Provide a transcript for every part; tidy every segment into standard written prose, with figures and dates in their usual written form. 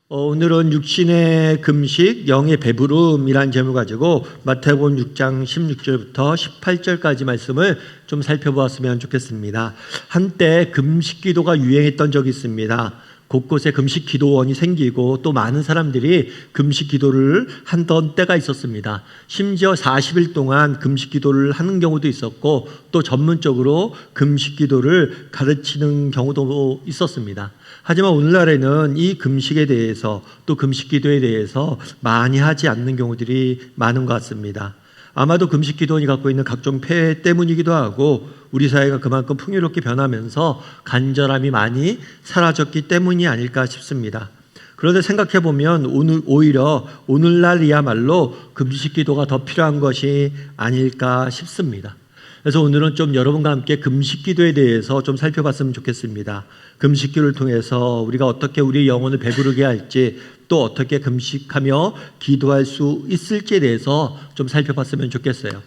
오늘은 육신의 금식, 영의 배부름이라는 제목을 가지고 마태복음 6장 16절부터 18절까지 말씀을 좀 살펴보았으면 좋겠습니다. 한때 금식 기도가 유행했던 적이 있습니다. 곳곳에 금식 기도원이 생기고 또 많은 사람들이 금식 기도를 하던 때가 있었습니다. 심지어 40일 동안 금식 기도를 하는 경우도 있었고 또 전문적으로 금식 기도를 가르치는 경우도 있었습니다. 하지만 오늘날에는 이 금식에 대해서 또 금식 기도에 대해서 많이 하지 않는 경우들이 많은 것 같습니다. 아마도 금식 기도원이 갖고 있는 각종 폐해 때문이기도 하고 우리 사회가 그만큼 풍요롭게 변하면서 간절함이 많이 사라졌기 때문이 아닐까 싶습니다. 그런데 생각해보면 오히려 오늘날이야말로 금식 기도가 더 필요한 것이 아닐까 싶습니다. 그래서 오늘은 좀 여러분과 함께 금식 기도에 대해서 좀 살펴봤으면 좋겠습니다. 금식 기도를 통해서 우리가 어떻게 우리의 영혼을 배부르게 할지 또 어떻게 금식하며 기도할 수 있을지에 대해서 좀 살펴봤으면 좋겠어요.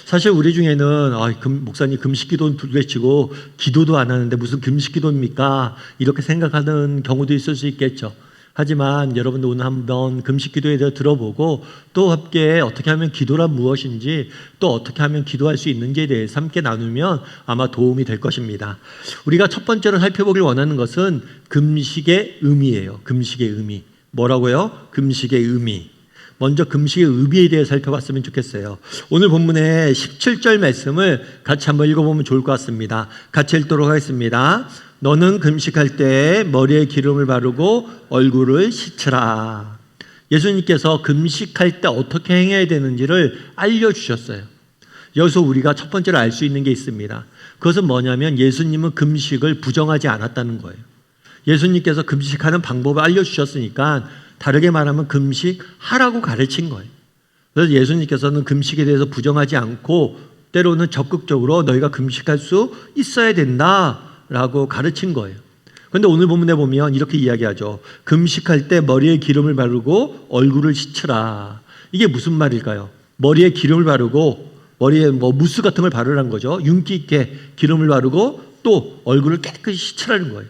사실 우리 중에는 목사님 금식 기도는 부르치고 기도도 안 하는데 무슨 금식 기도입니까? 이렇게 생각하는 경우도 있을 수 있겠죠. 하지만 여러분도 오늘 한번 금식 기도에 대해 들어보고 또 함께 어떻게 하면 기도란 무엇인지 또 어떻게 하면 기도할 수 있는지에 대해서 함께 나누면 아마 도움이 될 것입니다. 우리가 첫 번째로 살펴보길 원하는 것은 금식의 의미예요. 금식의 의미. 뭐라고요? 금식의 의미. 먼저 금식의 의미에 대해 살펴봤으면 좋겠어요. 오늘 본문의 17절 말씀을 같이 한번 읽어보면 좋을 것 같습니다. 같이 읽도록 하겠습니다. 너는 금식할 때 머리에 기름을 바르고 얼굴을 씻으라. 예수님께서 금식할 때 어떻게 행해야 되는지를 알려주셨어요. 여기서 우리가 첫 번째로 알 수 있는 게 있습니다. 그것은 뭐냐면 예수님은 금식을 부정하지 않았다는 거예요. 예수님께서 금식하는 방법을 알려주셨으니까 다르게 말하면 금식하라고 가르친 거예요. 그래서 예수님께서는 금식에 대해서 부정하지 않고 때로는 적극적으로 너희가 금식할 수 있어야 된다 라고 가르친 거예요. 그런데 오늘 본문에 보면 이렇게 이야기하죠. 금식할 때 머리에 기름을 바르고 얼굴을 씻으라. 이게 무슨 말일까요? 머리에 기름을 바르고 머리에 무스 같은 걸 바르라는 거죠. 윤기 있게 기름을 바르고 또 얼굴을 깨끗이 씻으라는 거예요.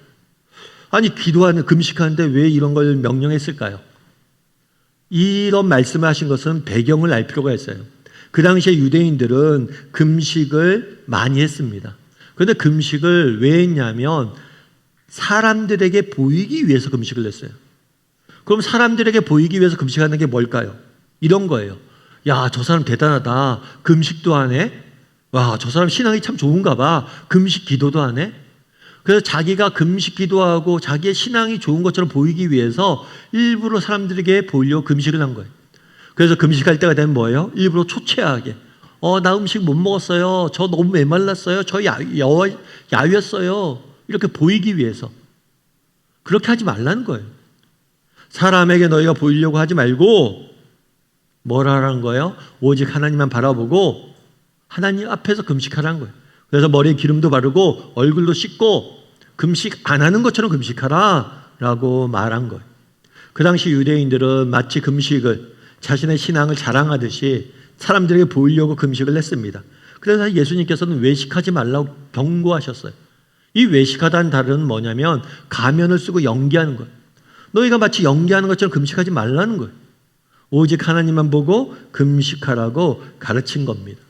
아니 기도하는 금식하는데 왜 이런 걸 명령했을까요? 이런 말씀을 하신 것은 배경을 알 필요가 있어요. 그 당시에 유대인들은 금식을 많이 했습니다. 그런데 금식을 왜 했냐면 사람들에게 보이기 위해서 금식을 했어요. 그럼 사람들에게 보이기 위해서 금식하는 게 뭘까요? 이런 거예요. 야, 저 사람 대단하다. 금식도 하네. 와, 저 사람 신앙이 참 좋은가 봐. 금식 기도도 하네. 그래서 자기가 금식 기도하고 자기의 신앙이 좋은 것처럼 보이기 위해서 일부러 사람들에게 보이려고 금식을 한 거예요. 그래서 금식할 때가 되면 뭐예요? 일부러 초췌하게. 나 음식 못 먹었어요. 저 너무 메말랐어요. 저 야위었어요. 이렇게 보이기 위해서. 그렇게 하지 말라는 거예요. 사람에게 너희가 보이려고 하지 말고 뭘 하라는 거예요? 오직 하나님만 바라보고 하나님 앞에서 금식하라는 거예요. 그래서 머리에 기름도 바르고 얼굴도 씻고 금식 안 하는 것처럼 금식하라 라고 말한 거예요. 그 당시 유대인들은 마치 금식을 자신의 신앙을 자랑하듯이 사람들에게 보이려고 금식을 했습니다. 그래서 예수님께서는 외식하지 말라고 경고하셨어요. 이 외식하다는 단어는 뭐냐면 가면을 쓰고 연기하는 거예요. 너희가 마치 연기하는 것처럼 금식하지 말라는 거예요. 오직 하나님만 보고 금식하라고 가르친 겁니다.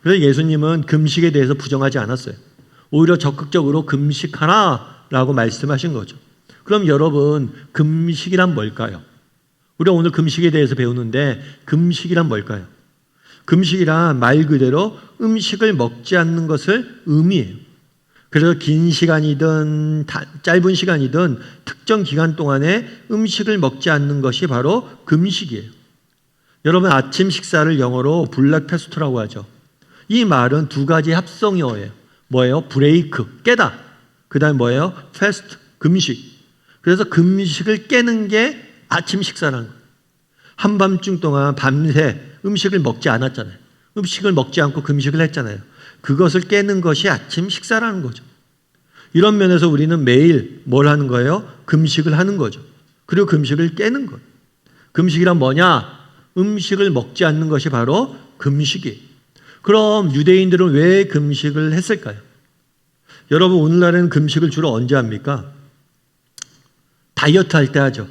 그래서 예수님은 금식에 대해서 부정하지 않았어요. 오히려 적극적으로 금식하라 라고 말씀하신 거죠. 그럼 여러분 금식이란 뭘까요? 우리가 오늘 금식에 대해서 배우는데 금식이란 뭘까요? 금식이란 말 그대로 음식을 먹지 않는 것을 의미해요. 그래서 긴 시간이든 짧은 시간이든 특정 기간 동안에 음식을 먹지 않는 것이 바로 금식이에요. 여러분 아침 식사를 영어로 블랙 패스트라고 하죠. 이 말은 두 가지 합성어예요. 뭐예요? 브레이크, 깨다. 그 다음에 뭐예요? 패스트, 금식. 그래서 금식을 깨는 게 아침 식사라는 거예요. 한밤중 동안 밤새 음식을 먹지 않았잖아요. 음식을 먹지 않고 금식을 했잖아요. 그것을 깨는 것이 아침 식사라는 거죠. 이런 면에서 우리는 매일 뭘 하는 거예요? 금식을 하는 거죠. 그리고 금식을 깨는 거예요. 금식이란 뭐냐? 음식을 먹지 않는 것이 바로 금식이에요. 그럼 유대인들은 왜 금식을 했을까요? 여러분 오늘날에는 금식을 주로 언제 합니까? 다이어트 할 때 하죠.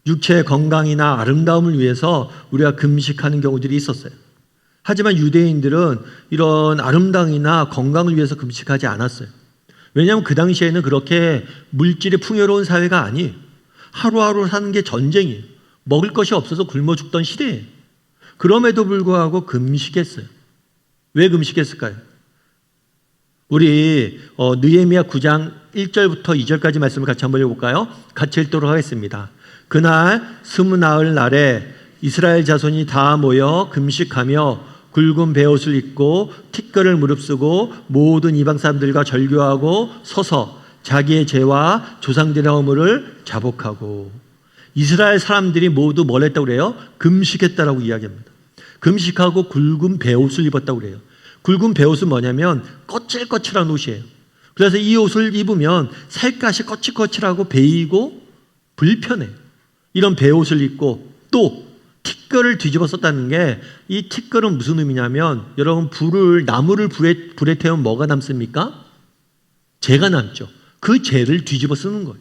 육체의 건강이나 아름다움을 위해서 우리가 금식하는 경우들이 있었어요. 하지만 유대인들은 이런 아름다움이나 건강을 위해서 금식하지 않았어요. 왜냐하면 그 당시에는 그렇게 물질이 풍요로운 사회가 아니에요. 하루하루 사는 게 전쟁이에요. 먹을 것이 없어서 굶어 죽던 시대예요. 그럼에도 불구하고 금식했어요. 왜 금식했을까요? 우리 느헤미야 9장 1절부터 2절까지 말씀을 같이 한번 읽어볼까요? 같이 읽도록 하겠습니다. 그날 스무나흘 날에 이스라엘 자손이 다 모여 금식하며 굵은 베옷을 입고 티끌을 무릅쓰고 모든 이방 사람들과 절교하고 서서 자기의 죄와 조상들의 허물을 자복하고. 이스라엘 사람들이 모두 뭘 했다고 그래요? 금식했다라고 이야기합니다. 금식하고 굵은 베옷을 입었다고 그래요. 굵은 베옷은 뭐냐면 거칠거칠한 옷이에요. 그래서 이 옷을 입으면 살갗이 거칠거칠하고 베이고 불편해요. 이런 베옷을 입고 또 티끌을 뒤집어 썼다는 게, 이 티끌은 무슨 의미냐면, 여러분 나무를 불에 태우면 뭐가 남습니까? 재가 남죠. 그 재를 뒤집어 쓰는 거예요.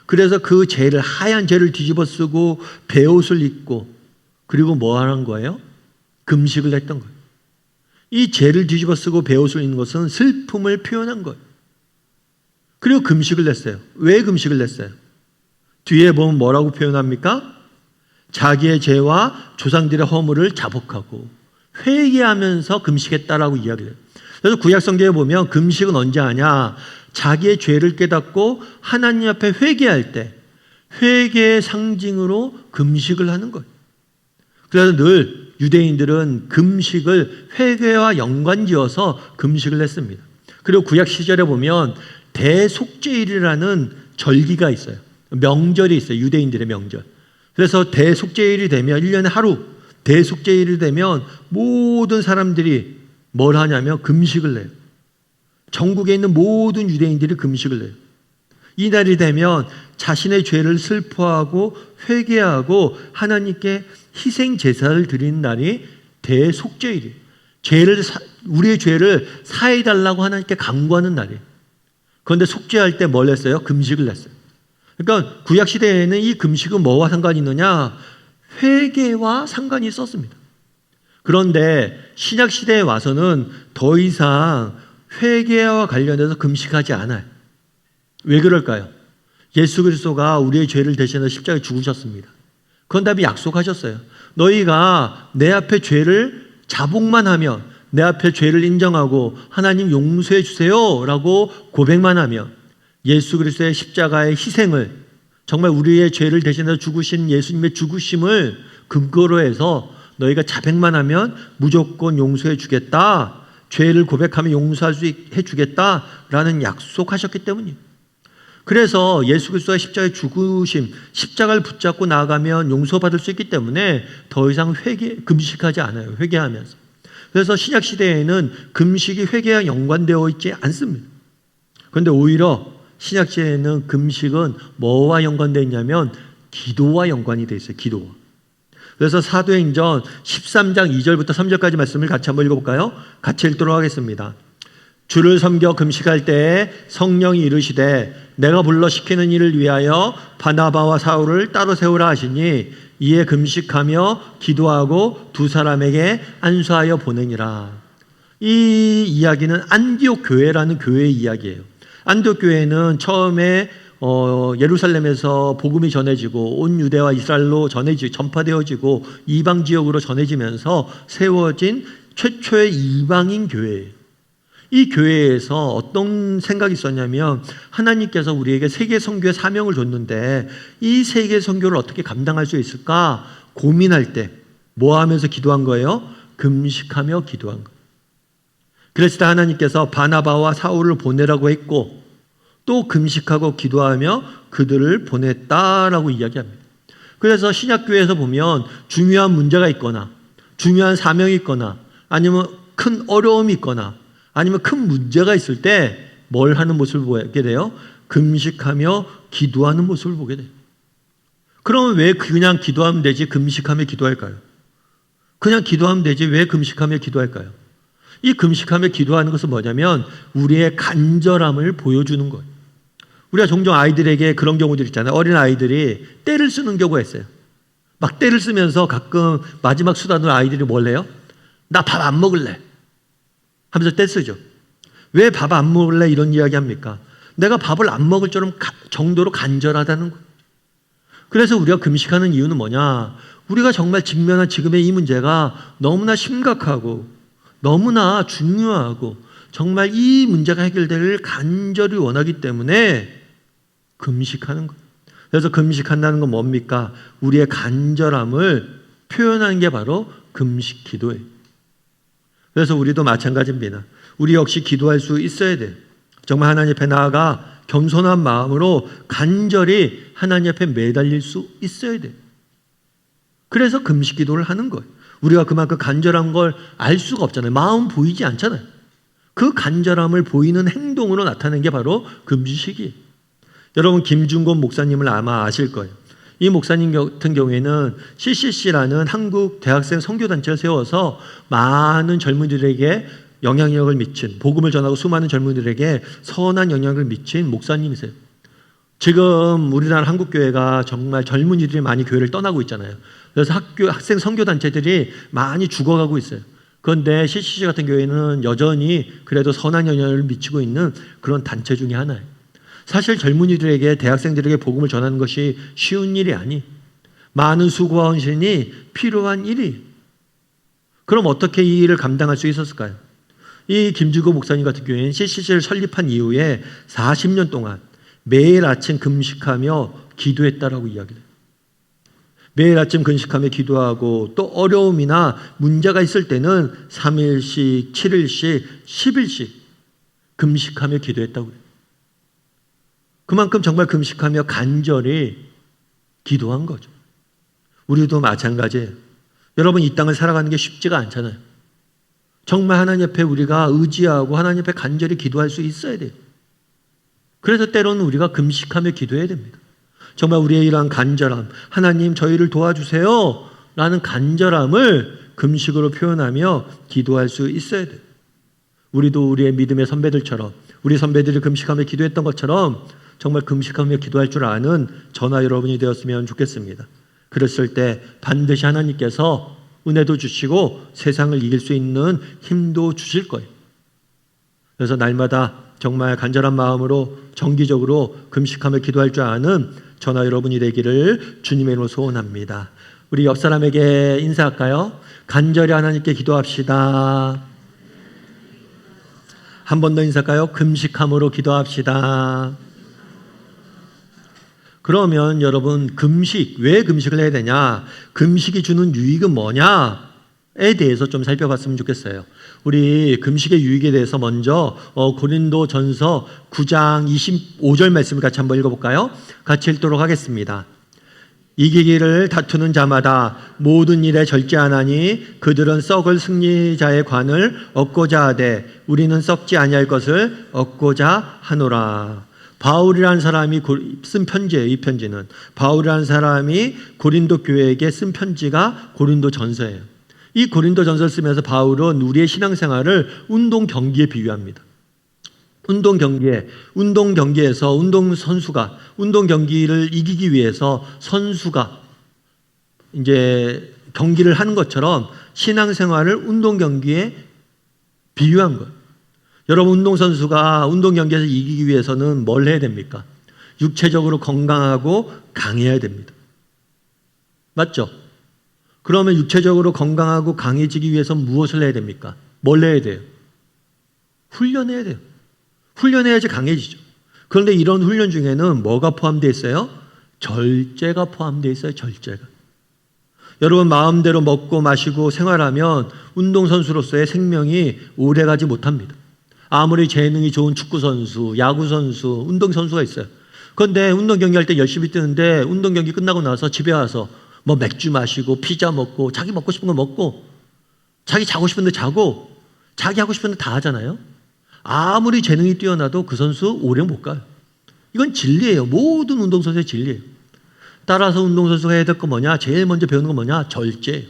그래서 그 재를, 하얀 재를 뒤집어 쓰고 베옷을 입고, 그리고 뭐 하는 거예요? 금식을 했던 거예요. 이 재를 뒤집어 쓰고 베옷을 입는 것은 슬픔을 표현한 거예요. 그리고 금식을 냈어요. 왜 금식을 냈어요? 뒤에 보면 뭐라고 표현합니까? 자기의 죄와 조상들의 허물을 자복하고 회개하면서 금식했다라고 이야기해요. 그래서 구약 성경에 보면 금식은 언제 하냐? 자기의 죄를 깨닫고 하나님 앞에 회개할 때, 회개의 상징으로 금식을 하는 거예요. 그래서 늘 유대인들은 금식을 회개와 연관지어서 금식을 했습니다. 그리고 구약 시절에 보면 대속죄일이라는 절기가 있어요. 명절이 있어요. 유대인들의 명절. 그래서 대속죄일이 되면 1년에 하루 대속죄일이 되면 모든 사람들이 뭘 하냐면 금식을 해요. 전국에 있는 모든 유대인들이 금식을 해요. 이 날이 되면 자신의 죄를 슬퍼하고 회개하고 하나님께 희생 제사를 드리는 날이 대속죄일이에요. 우리의 죄를 사해 달라고 하나님께 간구하는 날이에요. 그런데 속죄할 때 뭘 했어요? 금식을 했어요. 그러니까 구약 시대에는 이 금식은 뭐와 상관이 있느냐? 회개와 상관이 있었습니다. 그런데 신약 시대에 와서는 더 이상 회개와 관련해서 금식하지 않아요. 왜 그럴까요? 예수 그리스도가 우리의 죄를 대신해서 십자가에 죽으셨습니다. 그건 답이 약속하셨어요. 너희가 내 앞에 죄를 자복만 하면, 내 앞에 죄를 인정하고 하나님 용서해 주세요 라고 고백만 하면, 예수 그리스도의 십자가의 희생을, 정말 우리의 죄를 대신해서 죽으신 예수님의 죽으심을 근거로 해서 너희가 자백만 하면 무조건 용서해 주겠다, 죄를 고백하면 용서할 수 해 주겠다라는 약속하셨기 때문이에요. 그래서 예수 그리스도의 십자가의 죽으심, 십자가를 붙잡고 나아가면 용서받을 수 있기 때문에 더 이상 금식하지 않아요. 회개하면서. 그래서 신약 시대에는 금식이 회개와 연관되어 있지 않습니다. 그런데 오히려 신약 시대에는 금식은 뭐와 연관되어 있냐면 기도와 연관이 되어 있어요. 기도와. 그래서 사도행전 13장 2절부터 3절까지 말씀을 같이 한번 읽어볼까요? 같이 읽도록 하겠습니다. 주를 섬겨 금식할 때에 성령이 이르시되 내가 불러 시키는 일을 위하여 바나바와 사울을 따로 세우라 하시니 이에 금식하며 기도하고 두 사람에게 안수하여 보내니라. 이 이야기는 안디옥 교회라는 교회의 이야기예요. 안디옥 교회는 처음에 예루살렘에서 복음이 전해지고 온 유대와 이스라엘로 전파되어지고 이방 지역으로 전해지면서 세워진 최초의 이방인 교회예요. 이 교회에서 어떤 생각이 있었냐면, 하나님께서 우리에게 세계 선교의 사명을 줬는데 이 세계 선교를 어떻게 감당할 수 있을까 고민할 때 뭐 하면서 기도한 거예요? 금식하며 기도한 거예요. 그랬을 때 하나님께서 바나바와 사울을 보내라고 했고 또 금식하고 기도하며 그들을 보냈다라고 이야기합니다. 그래서 신약교회에서 보면 중요한 문제가 있거나 중요한 사명이 있거나 아니면 큰 어려움이 있거나 아니면 큰 문제가 있을 때 뭘 하는 모습을 보게 돼요? 금식하며 기도하는 모습을 보게 돼요. 그러면 왜 그냥 기도하면 되지 금식하며 기도할까요? 그냥 기도하면 되지 왜 금식하며 기도할까요? 이 금식하며 기도하는 것은 뭐냐면 우리의 간절함을 보여주는 거예요. 우리가 종종 아이들에게 그런 경우들 있잖아요. 어린 아이들이 떼를 쓰는 경우가 있어요. 막 떼를 쓰면서 가끔 마지막 수단으로 아이들이 뭘 해요? 나 밥 안 먹을래 하면서 떼 쓰죠. 왜 밥 안 먹을래 이런 이야기 합니까? 내가 밥을 안 먹을 정도로 간절하다는 거예요. 그래서 우리가 금식하는 이유는 뭐냐? 우리가 정말 직면한 지금의 이 문제가 너무나 심각하고 너무나 중요하고 정말 이 문제가 해결되기를 간절히 원하기 때문에 금식하는 거예요. 그래서 금식한다는 건 뭡니까? 우리의 간절함을 표현하는 게 바로 금식 기도예요. 그래서 우리도 마찬가지입니다. 우리 역시 기도할 수 있어야 돼요. 정말 하나님 앞에 나아가 겸손한 마음으로 간절히 하나님 앞에 매달릴 수 있어야 돼요. 그래서 금식 기도를 하는 거예요. 우리가 그만큼 간절한 걸 알 수가 없잖아요. 마음 보이지 않잖아요. 그 간절함을 보이는 행동으로 나타내는 게 바로 금식이에요. 여러분 김준곤 목사님을 아마 아실 거예요. 이 목사님 같은 경우에는 CCC라는 한국 대학생 선교단체를 세워서 많은 젊은이들에게 영향력을 미친, 복음을 전하고 수많은 젊은이들에게 선한 영향을 미친 목사님이세요. 지금 우리나라 한국교회가 정말 젊은이들이 많이 교회를 떠나고 있잖아요. 그래서 학생 선교단체들이 많이 죽어가고 있어요. 그런데 CCC 같은 교회는 여전히 그래도 선한 영향을 미치고 있는 그런 단체 중에 하나예요. 사실 젊은이들에게, 대학생들에게 복음을 전하는 것이 쉬운 일이 아니, 많은 수고와 헌신이 필요한 일이. 그럼 어떻게 이 일을 감당할 수 있었을까요? 이 김주고 목사님 같은 경우에는 CCC를 설립한 이후에 40년 동안 매일 아침 금식하며 기도했다라고 이야기해요. 매일 아침 금식하며 기도하고 또 어려움이나 문제가 있을 때는 3일씩, 7일씩, 10일씩 금식하며 기도했다고 해요. 그만큼 정말 금식하며 간절히 기도한 거죠. 우리도 마찬가지예요. 여러분 이 땅을 살아가는 게 쉽지가 않잖아요. 정말 하나님 앞에 우리가 의지하고 하나님 앞에 간절히 기도할 수 있어야 돼요. 그래서 때로는 우리가 금식하며 기도해야 됩니다. 정말 우리의 이러한 간절함, 하나님 저희를 도와주세요 라는 간절함을 금식으로 표현하며 기도할 수 있어야 돼요. 우리도 우리의 믿음의 선배들처럼, 우리 선배들이 금식하며 기도했던 것처럼 정말 금식하며 기도할 줄 아는 저나 여러분이 되었으면 좋겠습니다. 그랬을 때 반드시 하나님께서 은혜도 주시고 세상을 이길 수 있는 힘도 주실 거예요. 그래서 날마다 정말 간절한 마음으로 정기적으로 금식하며 기도할 줄 아는 저나 여러분이 되기를 주님의 이름으로 소원합니다. 우리 옆 사람에게 인사할까요? 간절히 하나님께 기도합시다. 한 번 더 인사할까요? 금식함으로 기도합시다. 그러면 여러분 금식, 왜 금식을 해야 되냐? 금식이 주는 유익은 뭐냐에 대해서 좀 살펴봤으면 좋겠어요. 우리 금식의 유익에 대해서 먼저 고린도전서 9장 25절 말씀을 같이 한번 읽어볼까요? 같이 읽도록 하겠습니다. 이기기를 다투는 자마다 모든 일에 절제하나니 그들은 썩을 승리자의 관을 얻고자 하되 우리는 썩지 아니할 것을 얻고자 하노라. 바울이라는 사람이 쓴 편지예요. 이 편지는 바울이라는 사람이 고린도 교회에게 쓴 편지가 고린도전서예요. 이 고린도전서를 쓰면서 바울은 우리의 신앙생활을 운동 경기에 비유합니다. 운동 경기에서 운동선수가 운동 경기를 이기기 위해서 선수가 이제 경기를 하는 것처럼 신앙생활을 운동 경기에 비유한 거예요. 여러분 운동선수가 운동 경기에서 이기기 위해서는 뭘 해야 됩니까? 육체적으로 건강하고 강해야 됩니다. 맞죠? 그러면 육체적으로 건강하고 강해지기 위해서 무엇을 해야 됩니까? 뭘 해야 돼요? 훈련해야 돼요. 훈련해야지 강해지죠. 그런데 이런 훈련 중에는 뭐가 포함되어 있어요? 절제가 포함되어 있어요. 절제가. 여러분 마음대로 먹고 마시고 생활하면 운동선수로서의 생명이 오래가지 못합니다. 아무리 재능이 좋은 축구선수, 야구선수, 운동선수가 있어요. 그런데 운동 경기할 때 열심히 뛰는데 운동 경기 끝나고 나서 집에 와서 뭐 맥주 마시고 피자 먹고 자기 먹고 싶은 거 먹고 자기 자고 싶은 데 자고 자기 하고 싶은 데 다 하잖아요. 아무리 재능이 뛰어나도 그 선수 오래 못 가요. 이건 진리예요. 모든 운동선수의 진리예요. 따라서 운동선수가 해야 될 거 뭐냐? 제일 먼저 배우는 거 뭐냐? 절제예요.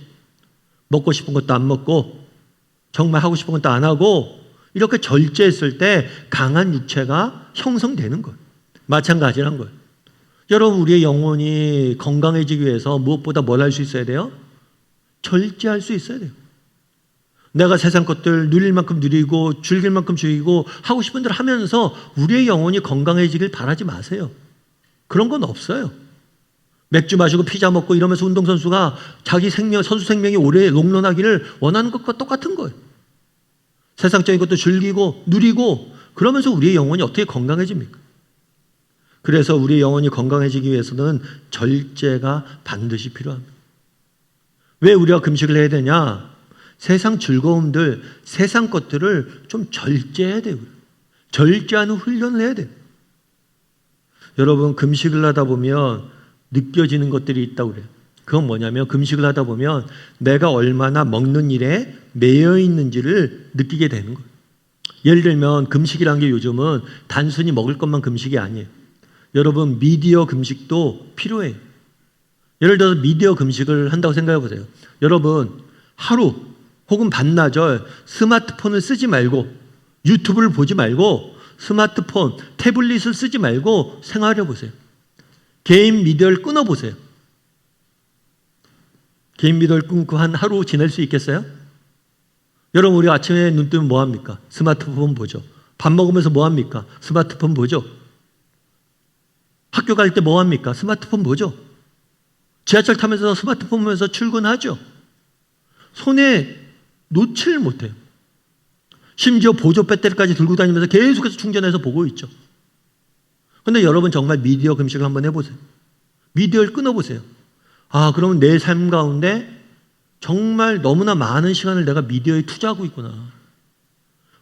먹고 싶은 것도 안 먹고 정말 하고 싶은 것도 안 하고 이렇게 절제했을 때 강한 육체가 형성되는 거예요. 마찬가지란 거예요. 여러분, 우리의 영혼이 건강해지기 위해서 무엇보다 뭘 할 수 있어야 돼요? 절제할 수 있어야 돼요. 내가 세상 것들 누릴 만큼 누리고 즐길 만큼 즐기고 하고 싶은 대로 하면서 우리의 영혼이 건강해지길 바라지 마세요. 그런 건 없어요. 맥주 마시고 피자 먹고 이러면서 운동선수가 자기 생명, 선수 생명이 오래 롱런하기를 원하는 것과 똑같은 거예요. 세상적인 것도 즐기고 누리고 그러면서 우리의 영혼이 어떻게 건강해집니까? 그래서 우리의 영혼이 건강해지기 위해서는 절제가 반드시 필요합니다. 왜 우리가 금식을 해야 되냐? 세상 즐거움들, 세상 것들을 좀 절제해야 돼요. 절제하는 훈련을 해야 돼요. 여러분, 금식을 하다 보면 느껴지는 것들이 있다고 그래요. 그건 뭐냐면 금식을 하다 보면 내가 얼마나 먹는 일에 매여 있는지를 느끼게 되는 거예요. 예를 들면 금식이란 게 요즘은 단순히 먹을 것만 금식이 아니에요. 여러분, 미디어 금식도 필요해요. 예를 들어서 미디어 금식을 한다고 생각해 보세요. 여러분, 하루 혹은 반나절 스마트폰을 쓰지 말고 유튜브를 보지 말고 스마트폰, 태블릿을 쓰지 말고 생활해 보세요. 개인 미디어를 끊어 보세요. 개인 미디어를 끊고 한 하루 지낼 수 있겠어요? 여러분, 우리 아침에 눈 뜨면 뭐 합니까? 스마트폰 보죠. 밥 먹으면서 뭐 합니까? 스마트폰 보죠. 학교 갈 때 뭐 합니까? 스마트폰 보죠. 지하철 타면서 스마트폰 보면서 출근하죠. 손에 놓지를 못해요. 심지어 보조 배터리까지 들고 다니면서 계속해서 충전해서 보고 있죠. 그런데 여러분 정말 미디어 금식을 한번 해보세요. 미디어를 끊어보세요. 아, 그러면 내 삶 가운데 정말 너무나 많은 시간을 내가 미디어에 투자하고 있구나.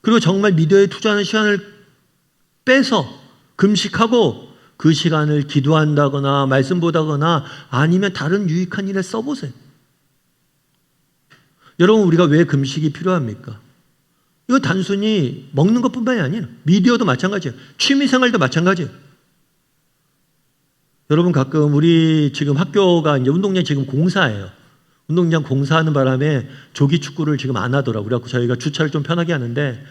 그리고 정말 미디어에 투자하는 시간을 빼서 금식하고 그 시간을 기도한다거나 말씀 보다거나 아니면 다른 유익한 일에 써보세요. 여러분, 우리가 왜 금식이 필요합니까? 이거 단순히 먹는 것뿐만이 아니에요. 미디어도 마찬가지예요. 취미생활도 마찬가지예요. 여러분, 가끔 우리 지금 학교가 이제 운동장 지금 공사예요. 운동장 공사하는 바람에 조기 축구를 지금 안 하더라고요. 그래서 저희가 주차를 좀 편하게 하는데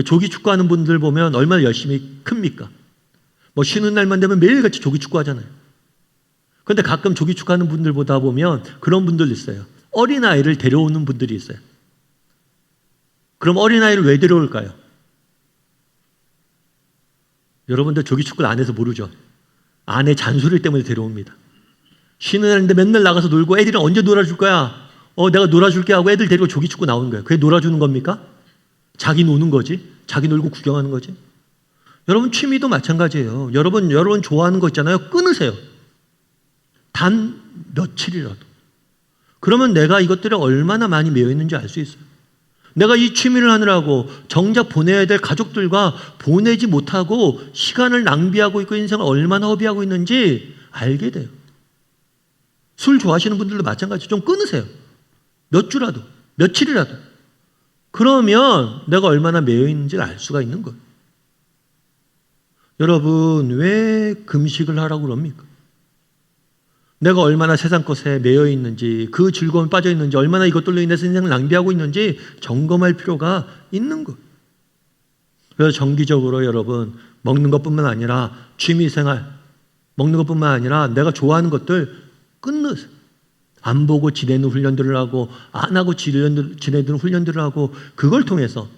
조기 축구하는 분들 보면 얼마나 열심히 큽니까? 뭐 쉬는 날만 되면 매일같이 조기 축구 하잖아요. 그런데 가끔 조기 축구 하는 분들 보다 보면 그런 분들 있어요. 어린아이를 데려오는 분들이 있어요. 그럼 어린아이를 왜 데려올까요? 여러분들 조기 축구를 안 해서 모르죠. 아내 잔소리 때문에 데려옵니다. 쉬는 날인데 맨날 나가서 놀고 애들은 언제 놀아줄 거야? 내가 놀아줄게 하고 애들 데리고 조기 축구 나오는 거예요. 그게 놀아주는 겁니까? 자기 노는 거지. 자기 놀고 구경하는 거지. 여러분, 취미도 마찬가지예요. 여러분 좋아하는 거 있잖아요. 끊으세요. 단 며칠이라도. 그러면 내가 이것들에 얼마나 많이 매여 있는지 알 수 있어요. 내가 이 취미를 하느라고 정작 보내야 될 가족들과 보내지 못하고 시간을 낭비하고 있고 인생을 얼마나 허비하고 있는지 알게 돼요. 술 좋아하시는 분들도 마찬가지. 좀 끊으세요. 몇 주라도, 며칠이라도. 그러면 내가 얼마나 매여 있는지를 알 수가 있는 거예요. 여러분, 왜 금식을 하라고 그럽니까? 내가 얼마나 세상 것에 매여 있는지, 그 즐거움에 빠져 있는지, 얼마나 이것들로 인해서 인생을 낭비하고 있는지 점검할 필요가 있는 거예요. 그래서 정기적으로 여러분, 먹는 것뿐만 아니라 취미생활, 먹는 것뿐만 아니라 내가 좋아하는 것들 끊으세요. 안 보고 지내는 훈련들을 하고 안 하고 지내는 훈련들을 하고 그걸 통해서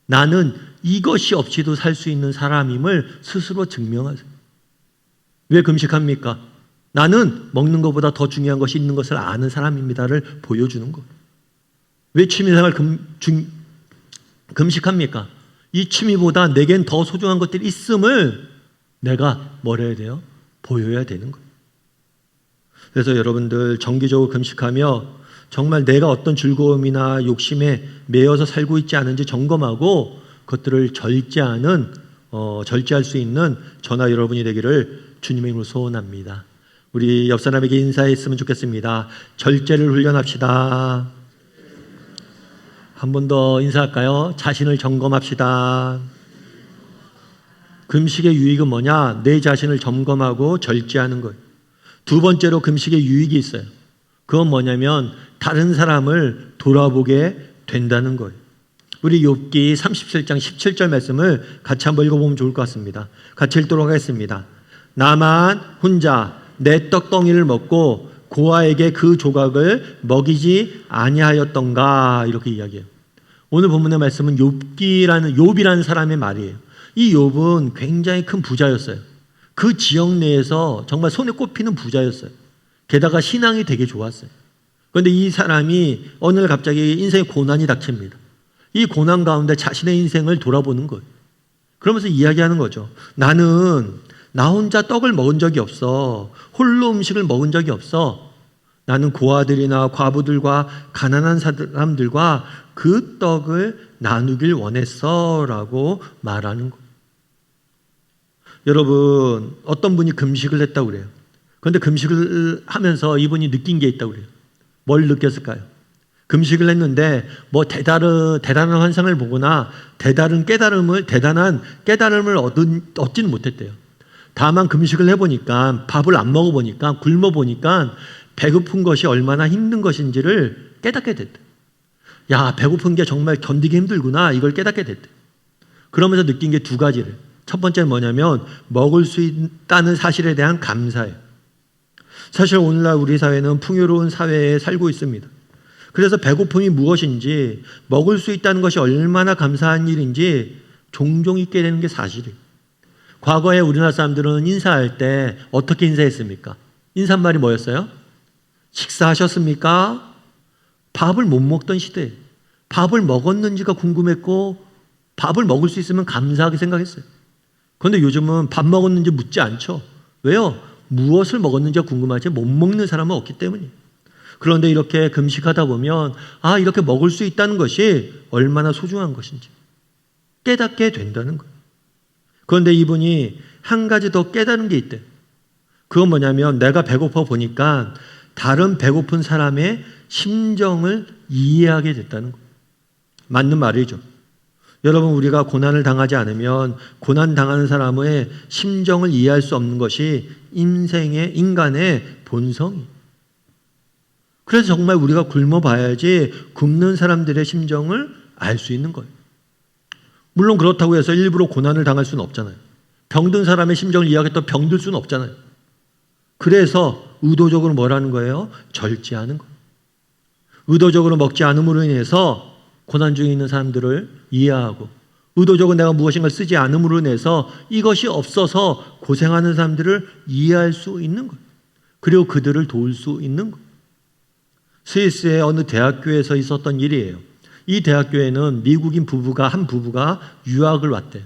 나는 이것이 없이도 살 수 있는 사람임을 스스로 증명하세요. 왜 금식합니까? 나는 먹는 것보다 더 중요한 것이 있는 것을 아는 사람입니다를 보여주는 것. 왜 취미생활 금식합니까? 이 취미보다 내겐 더 소중한 것들이 있음을 내가 뭘 해야 돼요? 보여야 되는 거예요. 그래서 여러분들 정기적으로 금식하며 정말 내가 어떤 즐거움이나 욕심에 매여서 살고 있지 않은지 점검하고 그것들을 절제할 수 있는 저나 여러분이 되기를 주님의 이름으로 소원합니다. 우리 옆 사람에게 인사했으면 좋겠습니다. 절제를 훈련합시다. 한 번 더 인사할까요? 자신을 점검합시다. 금식의 유익은 뭐냐? 내 자신을 점검하고 절제하는 거예요. 두 번째로 금식의 유익이 있어요. 그건 뭐냐면 다른 사람을 돌아보게 된다는 거예요. 우리 욥기 37장 17절 말씀을 같이 한번 읽어보면 좋을 것 같습니다. 같이 읽도록 하겠습니다. 나만 혼자 내 떡덩이를 먹고 고아에게 그 조각을 먹이지 아니하였던가 이렇게 이야기해요. 오늘 본문의 말씀은 욥이라는 사람의 말이에요. 이 욥은 굉장히 큰 부자였어요. 그 지역 내에서 정말 손에 꼽히는 부자였어요. 게다가 신앙이 되게 좋았어요. 그런데 이 사람이 어느 날 갑자기 인생의 고난이 닥칩니다. 이 고난 가운데 자신의 인생을 돌아보는 거예요. 그러면서 이야기하는 거죠. 나는 나 혼자 떡을 먹은 적이 없어. 홀로 음식을 먹은 적이 없어. 나는 고아들이나 과부들과 가난한 사람들과 그 떡을 나누길 원했어 라고 말하는 거예요. 여러분, 어떤 분이 금식을 했다고 그래요. 그런데 금식을 하면서 이분이 느낀 게 있다고 그래요. 뭘 느꼈을까요? 금식을 했는데 뭐 대단한 환상을 보거나 대단한 깨달음을 얻지는 못했대요. 다만 금식을 해보니까, 밥을 안 먹어보니까, 굶어보니까 배고픈 것이 얼마나 힘든 것인지를 깨닫게 됐대. 야, 배고픈 게 정말 견디기 힘들구나, 이걸 깨닫게 됐대. 그러면서 느낀 게 두 가지를. 첫 번째는 뭐냐면 먹을 수 있다는 사실에 대한 감사예요. 사실 오늘날 우리 사회는 풍요로운 사회에 살고 있습니다. 그래서 배고픔이 무엇인지, 먹을 수 있다는 것이 얼마나 감사한 일인지 종종 잊게 되는 게 사실이에요. 과거에 우리나라 사람들은 인사할 때 어떻게 인사했습니까? 인사말이 뭐였어요? 식사하셨습니까? 밥을 못 먹던 시대에 밥을 먹었는지가 궁금했고 밥을 먹을 수 있으면 감사하게 생각했어요. 그런데 요즘은 밥 먹었는지 묻지 않죠. 왜요? 무엇을 먹었는지가 궁금하지 못 먹는 사람은 없기 때문이에요. 그런데 이렇게 금식하다 보면 이렇게 먹을 수 있다는 것이 얼마나 소중한 것인지 깨닫게 된다는 거예요. 그런데 이분이 한 가지 더 깨달은 게 있대요. 그건 뭐냐면 내가 배고파 보니까 다른 배고픈 사람의 심정을 이해하게 됐다는 거예요. 맞는 말이죠. 여러분, 우리가 고난을 당하지 않으면 고난 당하는 사람의 심정을 이해할 수 없는 것이 인간의 본성이에요. 그래서 정말 우리가 굶어봐야지 굶는 사람들의 심정을 알 수 있는 거예요. 물론 그렇다고 해서 일부러 고난을 당할 수는 없잖아요. 병든 사람의 심정을 이해하겠다고 병들 수는 없잖아요. 그래서 의도적으로 뭐라는 거예요? 절제하는 거예요. 의도적으로 먹지 않음으로 인해서 고난 중에 있는 사람들을 이해하고, 의도적으로 내가 무엇인가를 쓰지 않음으로 인해서 이것이 없어서 고생하는 사람들을 이해할 수 있는 거예요. 그리고 그들을 도울 수 있는 거예요. 스위스의 어느 대학교에서 있었던 일이에요. 이 대학교에는 미국인 한 부부가 유학을 왔대요.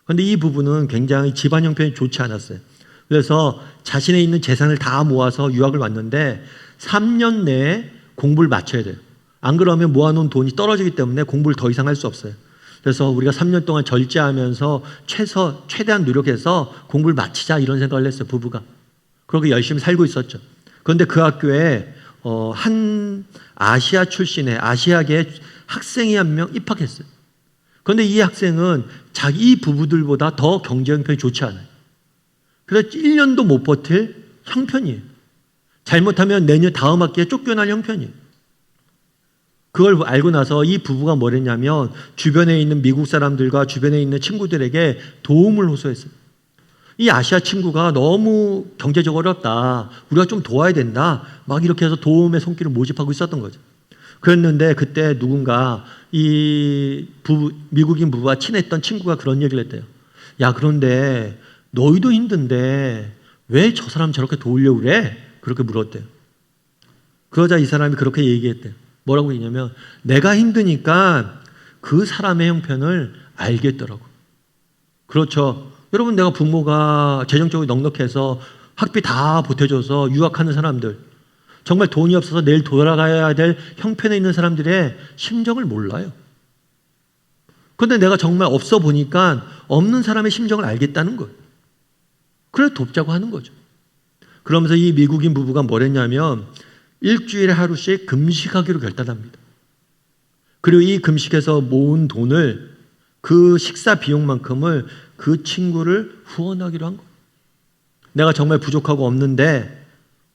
그런데 이 부부는 굉장히 집안 형편이 좋지 않았어요. 그래서 자신의 있는 재산을 다 모아서 유학을 왔는데 3년 내에 공부를 마쳐야 돼요. 안 그러면 모아놓은 돈이 떨어지기 때문에 공부를 더 이상 할 수 없어요. 그래서 우리가 3년 동안 절제하면서 최대한 노력해서 공부를 마치자 이런 생각을 했어요, 부부가. 그렇게 열심히 살고 있었죠. 그런데 그 학교에 한 아시아 출신의 아시아계 학생이 한 명 입학했어요. 그런데 이 학생은 자기 부부들보다 더 경제 형편이 좋지 않아요. 그래서 1년도 못 버틸 형편이에요. 잘못하면 내년 다음 학기에 쫓겨날 형편이에요. 그걸 알고 나서 이 부부가 뭘 했냐면 주변에 있는 미국 사람들과 주변에 있는 친구들에게 도움을 호소했어요. 이 아시아 친구가 너무 경제적으로 어렵다. 우리가 좀 도와야 된다. 막 이렇게 해서 도움의 손길을 모집하고 있었던 거죠. 그랬는데 그때 누군가 미국인 부부와 친했던 친구가 그런 얘기를 했대요. 야, 그런데 너희도 힘든데 왜 저 사람 저렇게 도우려고 그래? 그렇게 물었대요. 그러자 이 사람이 그렇게 얘기했대요. 뭐라고 했냐면 내가 힘드니까 그 사람의 형편을 알겠더라고. 그렇죠. 여러분, 내가 부모가 재정적으로 넉넉해서 학비 다 보태줘서 유학하는 사람들, 정말 돈이 없어서 내일 돌아가야 될 형편에 있는 사람들의 심정을 몰라요. 그런데 내가 정말 없어 보니까 없는 사람의 심정을 알겠다는 거예요. 그래서 돕자고 하는 거죠. 그러면서 이 미국인 부부가 뭘 했냐면 일주일에 하루씩 금식하기로 결단합니다. 그리고 이 금식에서 모은 돈을 그 식사 비용만큼을 그 친구를 후원하기로 한 거예요. 내가 정말 부족하고 없는데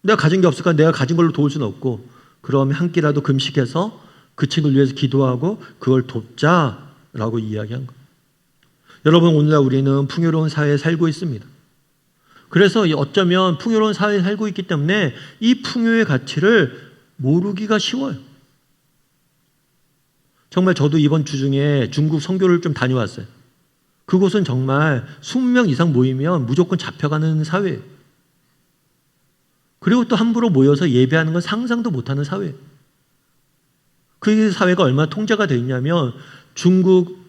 내가 가진 게 없으니까 내가 가진 걸로 도울 수는 없고 그러면 한 끼라도 금식해서 그 친구를 위해서 기도하고 그걸 돕자라고 이야기한 거예요. 여러분, 오늘날 우리는 풍요로운 사회에 살고 있습니다. 그래서 어쩌면 풍요로운 사회에 살고 있기 때문에 이 풍요의 가치를 모르기가 쉬워요. 정말 저도 이번 주 중에 중국 선교를 좀 다녀왔어요. 그곳은 정말 20명 이상 모이면 무조건 잡혀가는 사회예요. 그리고 또 함부로 모여서 예배하는 건 상상도 못하는 사회예요. 그 사회가 얼마나 통제가 되어 있냐면 중국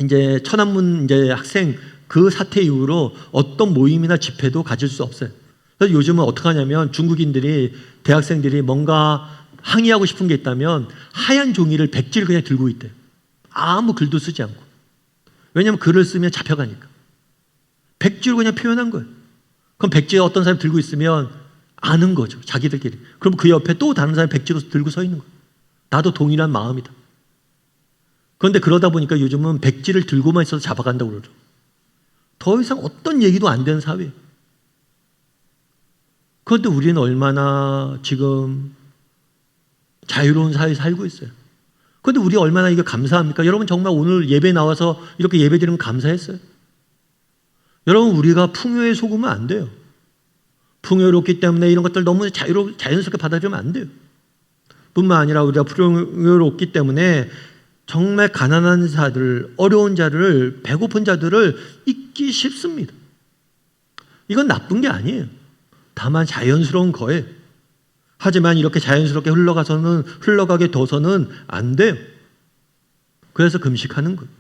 이제 천안문 이제 학생 그 사태 이후로 어떤 모임이나 집회도 가질 수 없어요. 그래서 요즘은 어떻게 하냐면 중국인들이 대학생들이 뭔가 항의하고 싶은 게 있다면 하얀 종이를 백지를 그냥 들고 있대요. 아무 글도 쓰지 않고. 왜냐하면 글을 쓰면 잡혀가니까. 백지로 그냥 표현한 거예요. 그럼 백지에 어떤 사람이 들고 있으면 아는 거죠. 자기들끼리. 그럼 그 옆에 또 다른 사람이 백지로 들고 서 있는 거예요. 나도 동일한 마음이다. 그런데 그러다 보니까 요즘은 백지를 들고만 있어서 잡아간다고 그러죠. 더 이상 어떤 얘기도 안 되는 사회예요. 그런데 우리는 얼마나 지금 자유로운 사회에 살고 있어요. 그런데 우리 얼마나 이게 감사합니까? 여러분 정말 오늘 예배 나와서 이렇게 예배 드리면 감사했어요? 여러분 우리가 풍요에 속으면 안 돼요. 풍요롭기 때문에 이런 것들 너무 자연스럽게 받아들이면 안 돼요. 뿐만 아니라 우리가 풍요롭기 때문에 정말 가난한 자들, 어려운 자를, 배고픈 자들을 잊기 쉽습니다. 이건 나쁜 게 아니에요. 다만 자연스러운 거예요. 하지만 이렇게 자연스럽게 흘러가게 둬서는 안 돼요. 그래서 금식하는 거예요.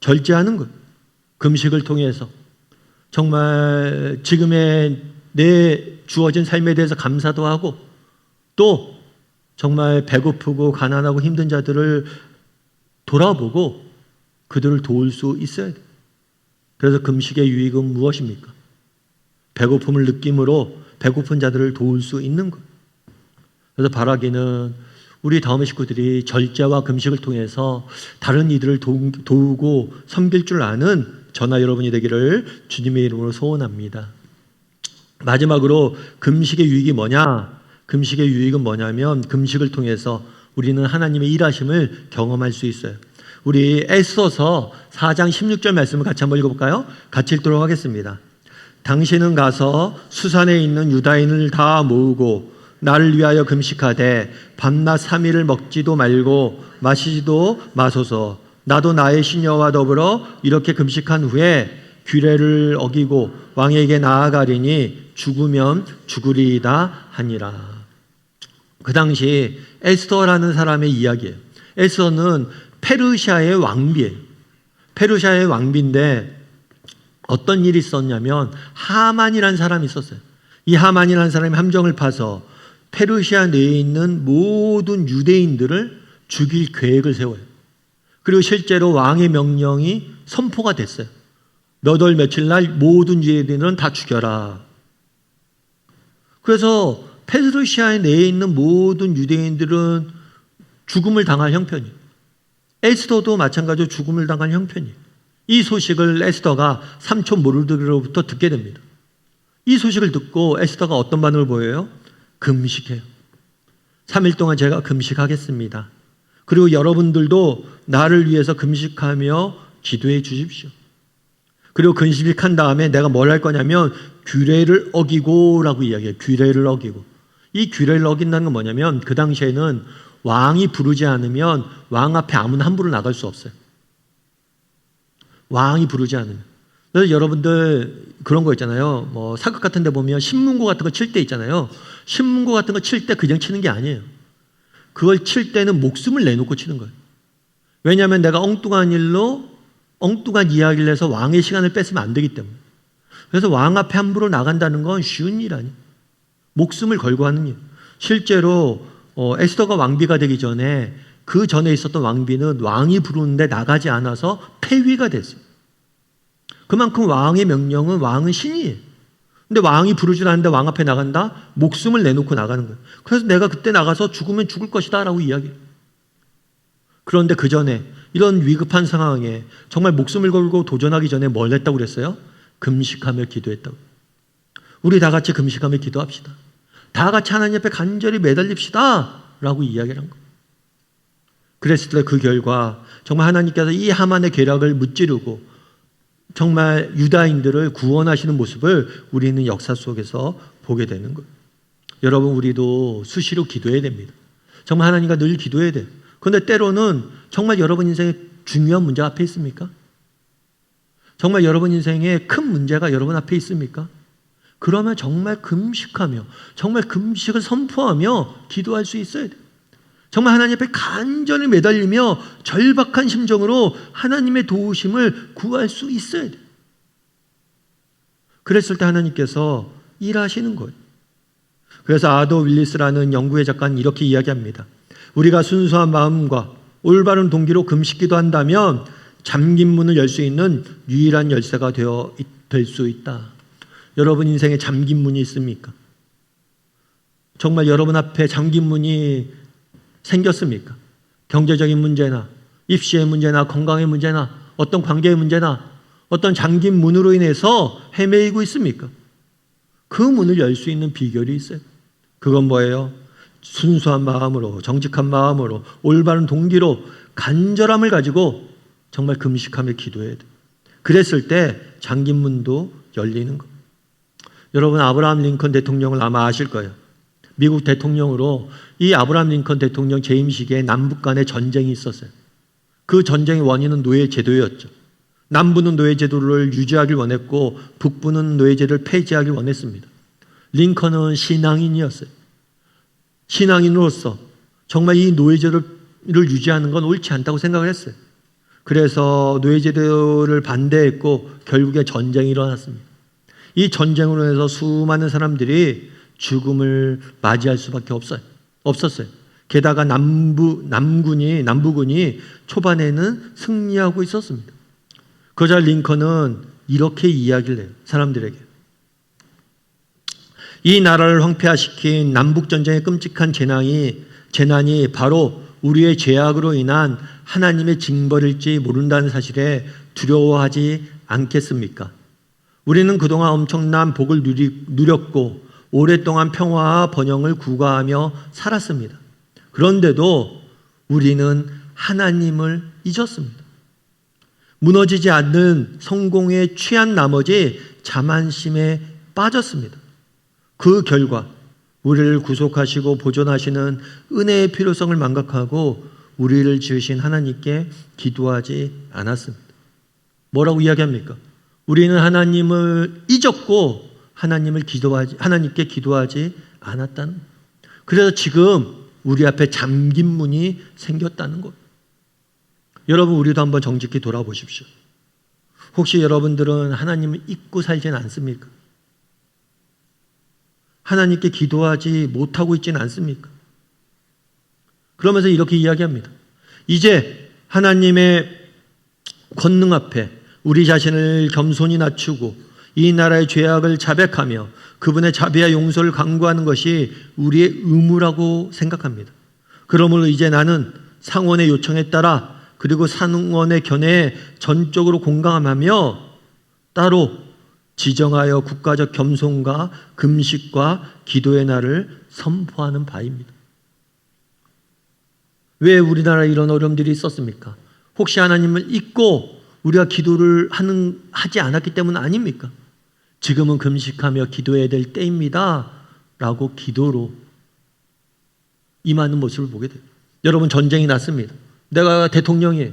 절제하는 거예요. 금식을 통해서 정말 지금의 내 주어진 삶에 대해서 감사도 하고 또 정말 배고프고 가난하고 힘든 자들을 돌아보고 그들을 도울 수 있어야 돼요. 그래서 금식의 유익은 무엇입니까? 배고픔을 느낌으로 배고픈 자들을 도울 수 있는 것. 그래서 바라기는 우리 다음의 식구들이 절제와 금식을 통해서 다른 이들을 도우고 섬길 줄 아는 저나 여러분이 되기를 주님의 이름으로 소원합니다. 마지막으로 금식의 유익이 뭐냐? 금식의 유익은 뭐냐면 금식을 통해서 우리는 하나님의 일하심을 경험할 수 있어요. 우리 에스더서 4장 16절 말씀을 같이 한번 읽어볼까요? 같이 읽도록 하겠습니다. 당신은 가서 수산에 있는 유다인을 다 모으고 나를 위하여 금식하되 밤낮 3일을 먹지도 말고 마시지도 마소서. 나도 나의 시녀와 더불어 이렇게 금식한 후에 규례를 어기고 왕에게 나아가리니 죽으면 죽으리이다 하니라. 그 당시 에스더라는 사람의 이야기예요. 에스더는 페르시아의 왕비예요. 페르시아의 왕비인데 어떤 일이 있었냐면 하만이라는 사람이 있었어요. 이 하만이라는 사람이 함정을 파서 페르시아 내에 있는 모든 유대인들을 죽일 계획을 세워요. 그리고 실제로 왕의 명령이 선포가 됐어요. 몇 월 며칠 날 모든 유대인들은 다 죽여라. 그래서 페르시아 내에 있는 모든 유대인들은 죽음을 당할 형편이에요. 에스더도 마찬가지로 죽음을 당할 형편이에요. 이 소식을 에스더가 삼촌 모르드게로부터 듣게 됩니다. 이 소식을 듣고 에스더가 어떤 반응을 보여요? 금식해요. 3일 동안 제가 금식하겠습니다. 그리고 여러분들도 나를 위해서 금식하며 기도해 주십시오. 그리고 금식한 다음에 내가 뭘 할 거냐면 규례를 어기고 라고 이야기해요. 규례를 어기고. 이 규례를 어긴다는 건 뭐냐면 그 당시에는 왕이 부르지 않으면 왕 앞에 아무나 함부로 나갈 수 없어요. 왕이 부르지 않으면. 그래서 여러분들 그런 거 있잖아요. 뭐 사극 같은 데 보면 신문고 같은 거 칠 때 있잖아요. 신문고 같은 거 칠 때 그냥 치는 게 아니에요. 그걸 칠 때는 목숨을 내놓고 치는 거예요. 왜냐하면 내가 엉뚱한 일로 엉뚱한 이야기를 해서 왕의 시간을 뺏으면 안 되기 때문에. 그래서 왕 앞에 함부로 나간다는 건 쉬운 일 아니에요. 목숨을 걸고 하는 일. 실제로 에스더가 왕비가 되기 전에 그 전에 있었던 왕비는 왕이 부르는데 나가지 않아서 폐위가 됐어요. 그만큼 왕의 명령은 왕은 신이에요. 근데 왕이 부르지 않는데 왕 앞에 나간다? 목숨을 내놓고 나가는 거예요. 그래서 내가 그때 나가서 죽으면 죽을 것이다 라고 이야기해요. 그런데 그 전에 이런 위급한 상황에 정말 목숨을 걸고 도전하기 전에 뭘 했다고 그랬어요? 금식하며 기도했다고. 우리 다 같이 금식하며 기도합시다. 다 같이 하나님 앞에 간절히 매달립시다 라고 이야기를 한 거예요. 그랬을 때 그 결과 정말 하나님께서 이 하만의 계략을 무찌르고 정말 유다인들을 구원하시는 모습을 우리는 역사 속에서 보게 되는 거예요. 여러분, 우리도 수시로 기도해야 됩니다. 정말 하나님과 늘 기도해야 돼요. 그런데 때로는 정말 여러분 인생에 중요한 문제 앞에 있습니까? 정말 여러분 인생에 큰 문제가 여러분 앞에 있습니까? 그러면 정말 금식하며, 정말 금식을 선포하며 기도할 수 있어야 돼요. 정말 하나님 앞에 간절히 매달리며 절박한 심정으로 하나님의 도우심을 구할 수 있어야 돼요. 그랬을 때 하나님께서 일하시는 거예요. 그래서 아도 윌리스라는 영국의 작가는 이렇게 이야기합니다. 우리가 순수한 마음과 올바른 동기로 금식 기도한다면 잠긴 문을 열 수 있는 유일한 열쇠가 될 수 있다. 여러분 인생에 잠긴 문이 있습니까? 정말 여러분 앞에 잠긴 문이 생겼습니까? 경제적인 문제나 입시의 문제나 건강의 문제나 어떤 관계의 문제나 어떤 잠긴 문으로 인해서 헤매이고 있습니까? 그 문을 열 수 있는 비결이 있어요. 그건 뭐예요? 순수한 마음으로, 정직한 마음으로, 올바른 동기로 간절함을 가지고 정말 금식하며 기도해야 돼요. 그랬을 때 잠긴 문도 열리는 거예요. 여러분, 아브라함 링컨 대통령을 아마 아실 거예요. 미국 대통령으로 이 아브라함 링컨 대통령 재임 시기에 남북 간의 전쟁이 있었어요. 그 전쟁의 원인은 노예제도였죠. 남부는 노예제도를 유지하길 원했고 북부는 노예제도를 폐지하길 원했습니다. 링컨은 신앙인이었어요. 신앙인으로서 정말 이 노예제도를 유지하는 건 옳지 않다고 생각을 했어요. 그래서 노예제도를 반대했고 결국에 전쟁이 일어났습니다. 이 전쟁으로 인해서 수많은 사람들이 죽음을 맞이할 수밖에 없었어요. 게다가 남부군이 초반에는 승리하고 있었습니다. 그러자 링컨은 이렇게 이야기를 해요. 사람들에게. 이 나라를 황폐화시킨 남북전쟁의 끔찍한 재난이 바로 우리의 죄악으로 인한 하나님의 징벌일지 모른다는 사실에 두려워하지 않겠습니까? 우리는 그동안 엄청난 복을 누렸고 오랫동안 평화와 번영을 구가하며 살았습니다. 그런데도 우리는 하나님을 잊었습니다. 무너지지 않는 성공에 취한 나머지 자만심에 빠졌습니다. 그 결과 우리를 구속하시고 보존하시는 은혜의 필요성을 망각하고 우리를 지으신 하나님께 기도하지 않았습니다. 뭐라고 이야기합니까? 우리는 하나님을 잊었고 하나님께 기도하지 않았다는. 그래서 지금 우리 앞에 잠긴 문이 생겼다는 것. 여러분, 우리도 한번 정직히 돌아보십시오. 혹시 여러분들은 하나님을 잊고 살지는 않습니까? 하나님께 기도하지 못하고 있지는 않습니까? 그러면서 이렇게 이야기합니다. 이제 하나님의 권능 앞에 우리 자신을 겸손히 낮추고 이 나라의 죄악을 자백하며 그분의 자비와 용서를 간구하는 것이 우리의 의무라고 생각합니다. 그러므로 이제 나는 상원의 요청에 따라 그리고 상원의 견해에 전적으로 공감하며 따로 지정하여 국가적 겸손과 금식과 기도의 날을 선포하는 바입니다. 왜 우리나라에 이런 어려움들이 있었습니까? 혹시 하나님을 잊고 우리가 기도를 하지 않았기 때문 아닙니까? 지금은 금식하며 기도해야 될 때입니다 라고 기도로 임하는 모습을 보게 돼요. 여러분, 전쟁이 났습니다. 내가 대통령이에요.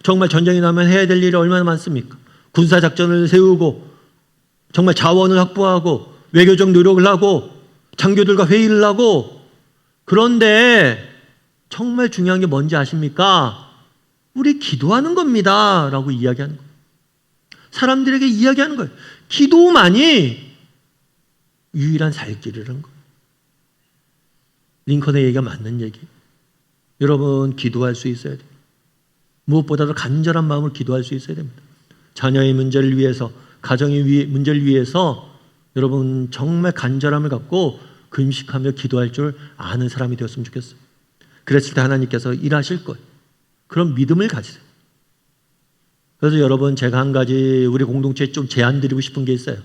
정말 전쟁이 나면 해야 될 일이 얼마나 많습니까? 군사작전을 세우고 정말 자원을 확보하고 외교적 노력을 하고 장교들과 회의를 하고. 그런데 정말 중요한 게 뭔지 아십니까? 우리 기도하는 겁니다 라고 이야기하는 거예요. 사람들에게 이야기하는 거예요. 기도만이 유일한 살 길이라는 거예요. 링컨의 얘기가 맞는 얘기예요. 여러분, 기도할 수 있어야 돼요. 무엇보다도 간절한 마음으로 기도할 수 있어야 됩니다. 자녀의 문제를 위해서, 가정의 문제를 위해서 여러분 정말 간절함을 갖고 금식하며 기도할 줄 아는 사람이 되었으면 좋겠어요. 그랬을 때 하나님께서 일하실 거예요. 그런 믿음을 가지세요. 그래서 여러분, 제가 한 가지 우리 공동체에 좀 제안 드리고 싶은 게 있어요.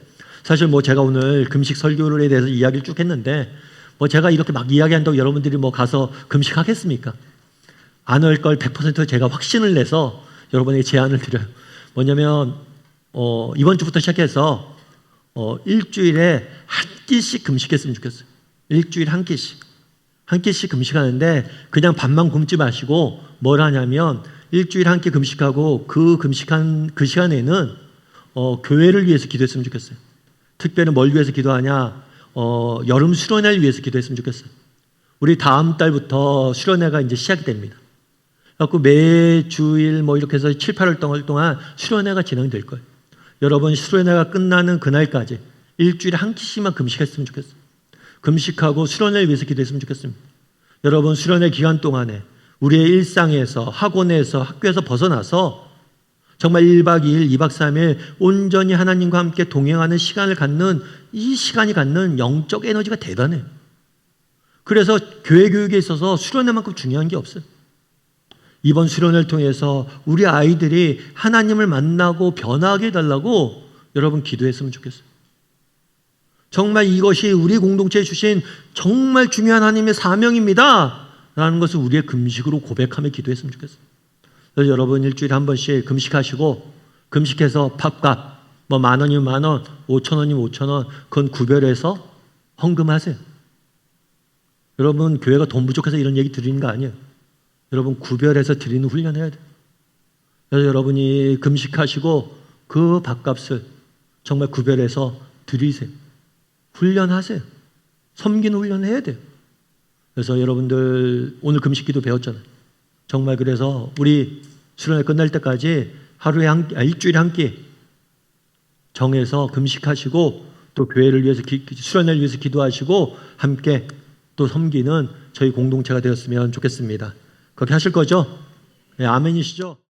사실 제가 오늘 금식 설교에 대해서 이야기를 쭉 했는데 제가 이렇게 막 이야기한다고 여러분들이 가서 금식하겠습니까? 안 할 걸 100% 제가 확신을 내서 여러분에게 제안을 드려요. 뭐냐면 이번 주부터 시작해서 일주일에 한 끼씩 금식했으면 좋겠어요. 일주일에 한 끼씩. 한 끼씩 금식하는데 그냥 밥만 굶지 마시고 뭘 하냐면 일주일에 한 끼 금식하고 그 금식한 그 시간에는 교회를 위해서 기도했으면 좋겠어요. 특별히 뭘 위해서 기도하냐? 여름 수련회를 위해서 기도했으면 좋겠어요. 우리 다음 달부터 수련회가 이제 시작이 됩니다. 그래서 매주일 이렇게 해서 7, 8월 동안 수련회가 진행될 거예요. 여러분 수련회가 끝나는 그날까지 일주일에 한 끼씩만 금식했으면 좋겠어요. 금식하고 수련회를 위해서 기도했으면 좋겠습니다. 여러분 수련회 기간 동안에 우리의 일상에서 학원에서 학교에서 벗어나서 정말 1박 2일, 2박 3일 온전히 하나님과 함께 동행하는 시간을 갖는 이 시간이 갖는 영적 에너지가 대단해요. 그래서 교회 교육에 있어서 수련회만큼 중요한 게 없어요. 이번 수련회를 통해서 우리 아이들이 하나님을 만나고 변화하게 해달라고 여러분 기도했으면 좋겠어요. 정말 이것이 우리 공동체에 주신 정말 중요한 하나님의 사명입니다 라는 것을 우리의 금식으로 고백하며 기도했으면 좋겠어요. 그래서 여러분 일주일에 한 번씩 금식하시고 금식해서 밥값 10,000원이면 10,000원, 5,000원이면 5,000원 그건 구별해서 헌금하세요. 여러분 교회가 돈 부족해서 이런 얘기 드리는 거 아니에요. 여러분 구별해서 드리는 훈련해야 돼요. 그래서 여러분이 금식하시고 그 밥값을 정말 구별해서 드리세요. 훈련하세요. 섬기는 훈련을 해야 돼요. 그래서 여러분들 오늘 금식기도 배웠잖아요. 정말 그래서 우리 수련회 끝날 때까지 하루에 일주일에 한 끼 정해서 금식하시고 또 교회를 위해서 수련회를 위해서 기도하시고 함께 또 섬기는 저희 공동체가 되었으면 좋겠습니다. 그렇게 하실 거죠? 네, 아멘이시죠?